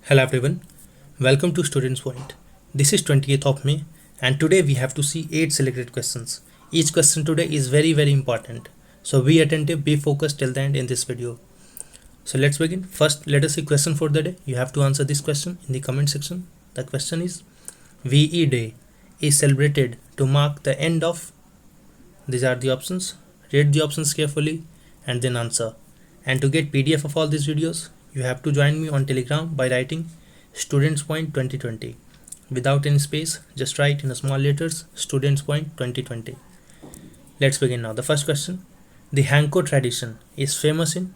Hello everyone, welcome to Students Point. This is 28th of May and today we have to see 8 selected questions. Each question today is very important. So be attentive, be focused till the end in this video. So let's begin. First, let us see question for the day. You have to answer this question in the comment section. The question is VE Day is celebrated to mark the end of. These are the options. Read the options carefully and then answer. And to get PDF of all these videos, you have to join me on Telegram by writing Students Point 2020 without any space. Just write in small letters Students Point 2020. Let's begin now. The first question: the Hanko tradition is famous in.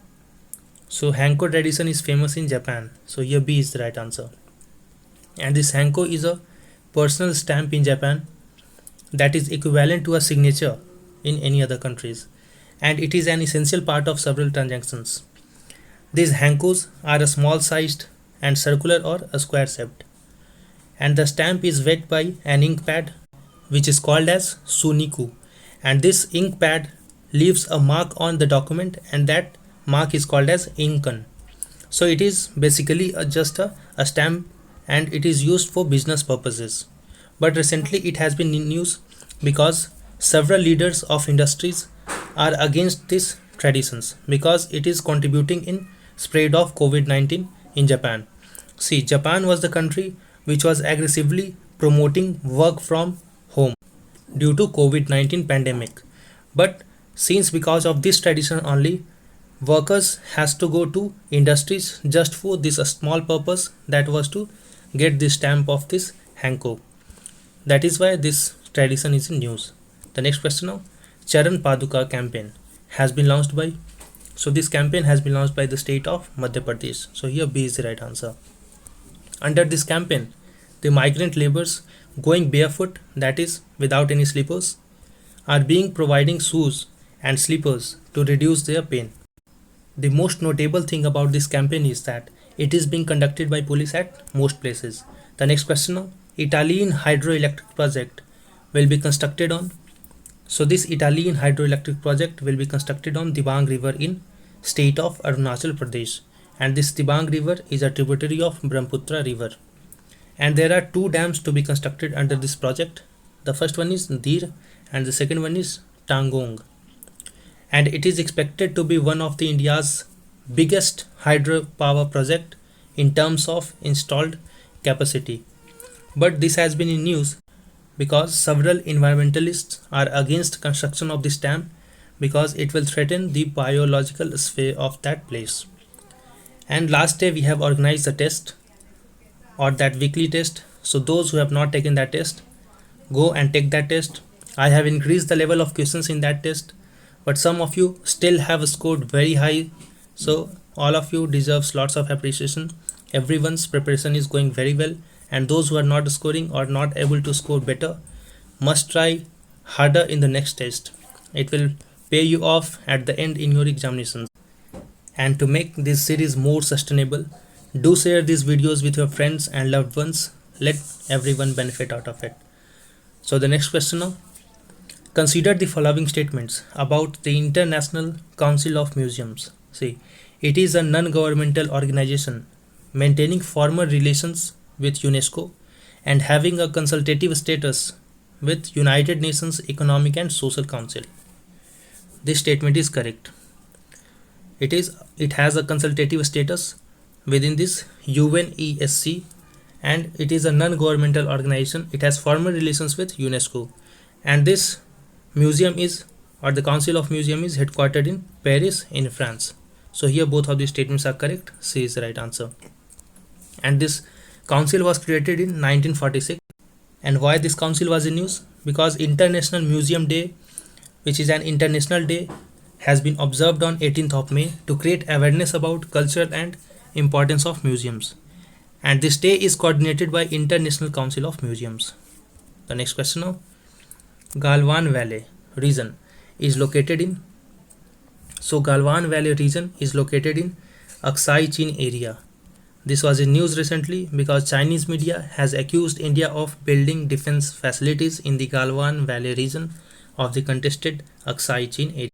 So Hanko tradition is famous in Japan. So here B is the right answer. And this Hanko is a personal stamp in Japan that is equivalent to a signature in any other countries, and it is an essential part of several transactions. These hankos are a small sized and circular or a square shaped, and the stamp is wet by an ink pad which is called as suniku, and this ink pad leaves a mark on the document and that mark is called as inkan. So it is basically just a stamp and it is used for business purposes. But recently it has been in news because several leaders of industries are against these traditions because it is contributing in spread of COVID-19 in Japan. See, Japan was the country which was aggressively promoting work from home due to COVID-19 pandemic. But since because of this tradition only, workers has to go to industries just for this small purpose, that was to get the stamp of this hanko. That is why this tradition is in news. The next question now: Charan Paduka campaign has been launched by. So this campaign has been launched by the state of Madhya Pradesh. So here B is the right answer. Under this campaign, the migrant laborers going barefoot, that is without any slippers, are being providing shoes and slippers to reduce their pain. The most notable thing about this campaign is that it is being conducted by police at most places. The next question now: Italian hydroelectric project will be constructed on. So this Italian hydroelectric project will be constructed on Dibang River in state of Arunachal Pradesh, and this Dibang River is a tributary of Brahmaputra River. And there are two dams to be constructed under this project. The first one is Dir and the second one is Tangong. And it is expected to be one of the India's biggest hydropower project in terms of installed capacity. But this has been in news because several environmentalists are against construction of this dam because it will threaten the biological sphere of that place. And last day we have organized a test or that weekly test. So those who have not taken that test, go and take that test. I have increased the level of questions in that test, but some of you still have scored very high. So all of you deserves lots of appreciation. Everyone's preparation is going very well, and those who are not scoring or not able to score better must try harder in the next test. It will pay you off at the end in your examinations. And to make this series more sustainable, do share these videos with your friends and loved ones. Let everyone benefit out of it. So the next question now: consider the following statements about the International Council of Museums. See, it is a non-governmental organization maintaining formal relations with UNESCO and having a consultative status with United Nations Economic and Social Council. This statement is correct. It has a consultative status within this UNESCO, and it is a non-governmental organization. It has formal relations with UNESCO, and this museum is, or the Council of Museum is headquartered in Paris in France. So here both of these statements are correct. C is the right answer. And this council was created in 1946. And why this council was in news? Because International Museum Day, which is an international day, has been observed on 18th of May to create awareness about culture and importance of museums. And this day is coordinated by International Council of Museums. The next question now: Galwan Valley region is located in. So Galwan Valley region is located in Aksai Chin area. This was in news recently because Chinese media has accused India of building defense facilities in the Galwan Valley region of the contested Aksai Chin area.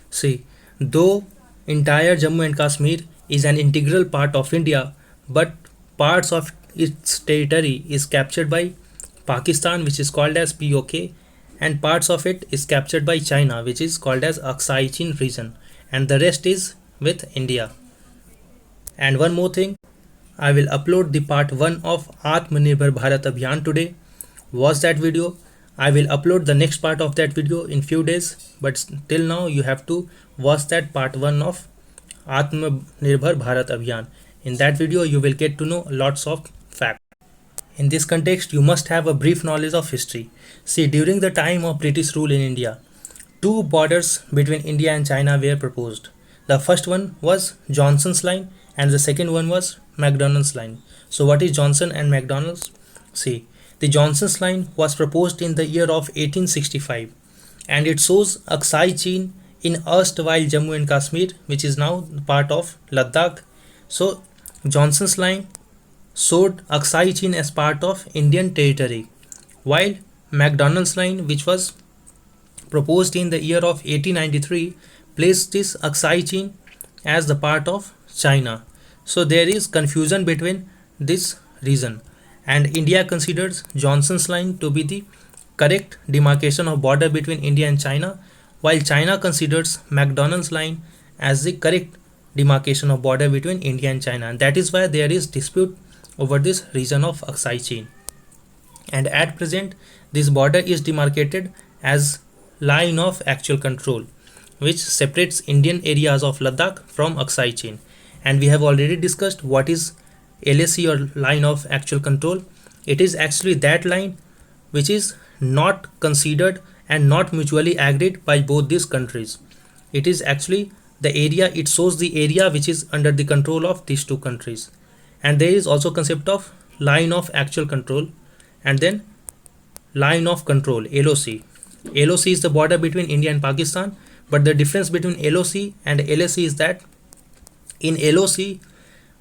See, though entire Jammu and Kashmir is an integral part of India, but parts of its territory is captured by Pakistan, which is called as POK, and parts of it is captured by China, which is called as Aksai Chin region, and the rest is with India. And one more thing, I will upload the part 1 of Atmanirbhar Bharat Abhiyan today. Watch that video. I will upload the next part of that video in few days, but till now you have to watch that part 1 of Atmanirbhar Bharat Abhiyan. In that video you will get to know lots of facts. In this context, you must have a brief knowledge of history. See, during the time of British rule in India, two borders between India and China were proposed. The first one was Johnson's Line and the second one was Macdonald's Line. So what is Johnson and Macdonald's? See, the Johnson's Line was proposed in the year of 1865 and it shows Aksai Chin in erstwhile Jammu and Kashmir, which is now part of Ladakh. So Johnson's Line showed Aksai Chin as part of Indian territory, while Macdonald's Line, which was proposed in the year of 1893, placed this Aksai Chin as the part of China. So there is confusion between this region, and India considers Johnson's Line to be the correct demarcation of border between India and China, while China considers Macdonald's Line as the correct demarcation of border between India and China, and that is why there is dispute over this region of Aksai Chin. And at present this border is demarcated as line of actual control, which separates Indian areas of Ladakh from Aksai Chin. And we have already discussed what is LAC or line of actual control. It is actually that line which is not considered and not mutually agreed by both these countries. It is actually the area, it shows the area which is under the control of these two countries. And there is also concept of line of actual control and then line of control, LOC. LOC is the border between India and Pakistan, but the difference between LOC and LAC is that in LOC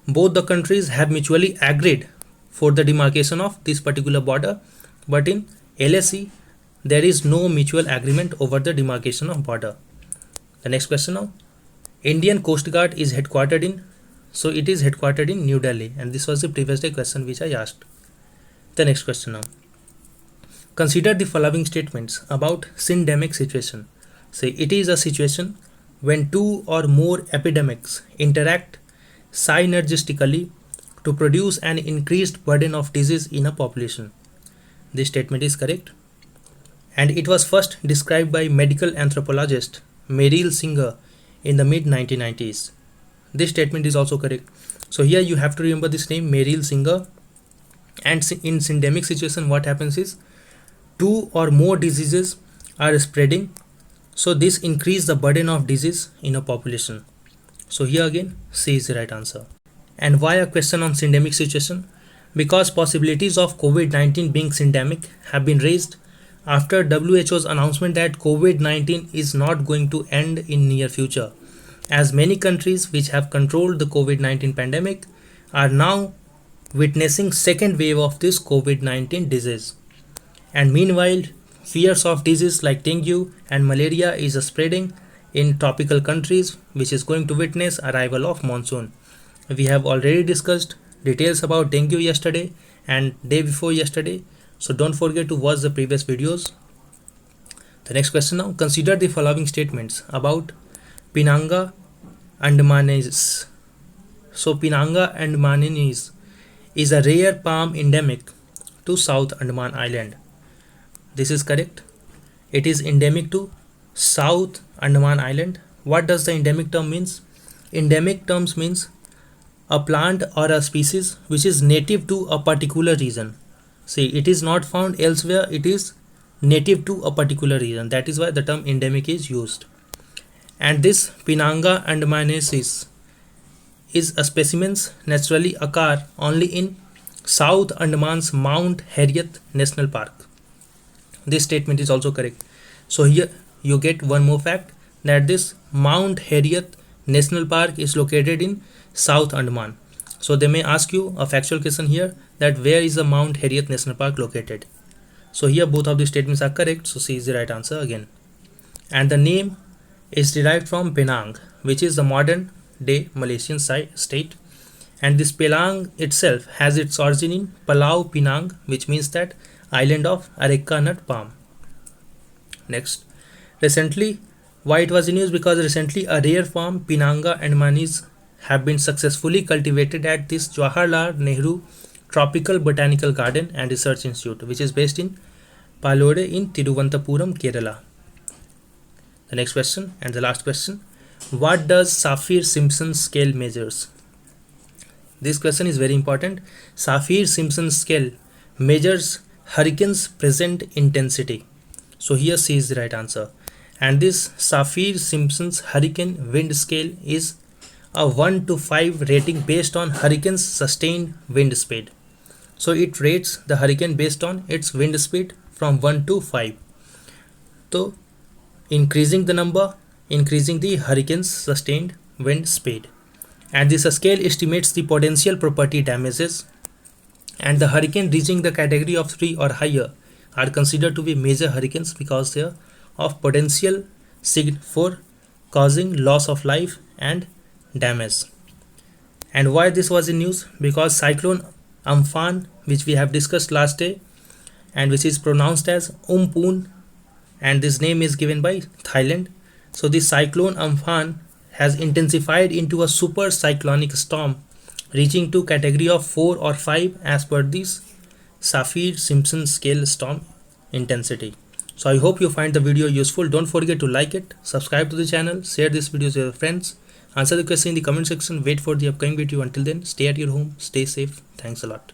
both the countries have mutually agreed for the demarcation of this particular border, but in LAC there is no mutual agreement over the demarcation of border. The next question now, Indian Coast Guard is headquartered in, so it is headquartered in New Delhi, and this was the previous day question which I asked. The next question now, consider the following statements about syndemic situation. Say, it is a situation when two or more epidemics interact synergistically to produce an increased burden of disease in a population. This statement is correct, and it was first described by medical anthropologist Merrill Singer in the mid 1990s. This statement is also correct. So here you have to remember this name, Merrill Singer. And in syndemic situation what happens is two or more diseases are spreading, so this increase the burden of disease in a population. So here again C is the right answer. And why a question on syndemic situation? Because possibilities of COVID-19 being syndemic have been raised after WHO's announcement that COVID-19 is not going to end in near future, as many countries which have controlled the COVID-19 pandemic are now witnessing second wave of this COVID-19 disease. And meanwhile, fears of disease like dengue and malaria is spreading in tropical countries, which is going to witness arrival of monsoon. We have already discussed details about dengue yesterday and day before yesterday, so don't forget to watch the previous videos. The next question now, consider the following statements about Pinanga andamanensis. So Pinanga andamanensis is a rare palm endemic to South Andaman Island. This is correct. It is endemic to South Andaman Island. What does the endemic term means? Endemic terms means a plant or a species which is native to a particular region. See, it is not found elsewhere, it is native to a particular region. That is why the term endemic is used. And this Pinanga andamanensis is a specimens naturally occur only in South Andaman's Mount Harriet National Park. This statement is also correct. So here you get one more fact, that this Mount Harriet National Park is located in South Andaman. So they may ask you a factual question here, that where is the Mount Harriet National Park located? So here both of the statements are correct, so C is the right answer again. And the name is derived from Penang, which is the modern day Malaysian state, And this Pelang itself has its origin in Palau Pinang, which means that island of Areca nut palm. Next, recently, why it was in news? Because recently a rare form Pinanga andamanensis have been successfully cultivated at this Jawaharlal Nehru Tropical Botanical Garden and Research Institute, which is based in Palode in Tiruvananthapuram, Kerala. The next question and the last question: what does Saffir-Simpson scale measures? This question is very important. Saffir-Simpson scale measures hurricane's present intensity. So here C is the right answer. And this Saffir-Simpson's hurricane wind scale is a 1 to 5 rating based on hurricane's sustained wind speed. So it rates the hurricane based on its wind speed from 1 to 5. So increasing the number, increasing the hurricane's sustained wind speed. And this scale estimates the potential property damages, and the hurricane reaching the category of 3 or higher are considered to be major hurricanes because they are of potential for causing loss of life and damage. And why this was in news? Because cyclone Amphan, which we have discussed last day and which is pronounced as Umpoon, and this name is given by Thailand. So this cyclone Amphan has intensified into a super cyclonic storm, reaching to category of 4 or 5 as per this Saffir-Simpson scale storm intensity. So I hope you find the video useful. Don't forget to like it, subscribe to the channel, share this video with your friends, answer the question in the comment section, wait for the upcoming video. Until then, stay at your home, stay safe. Thanks a lot.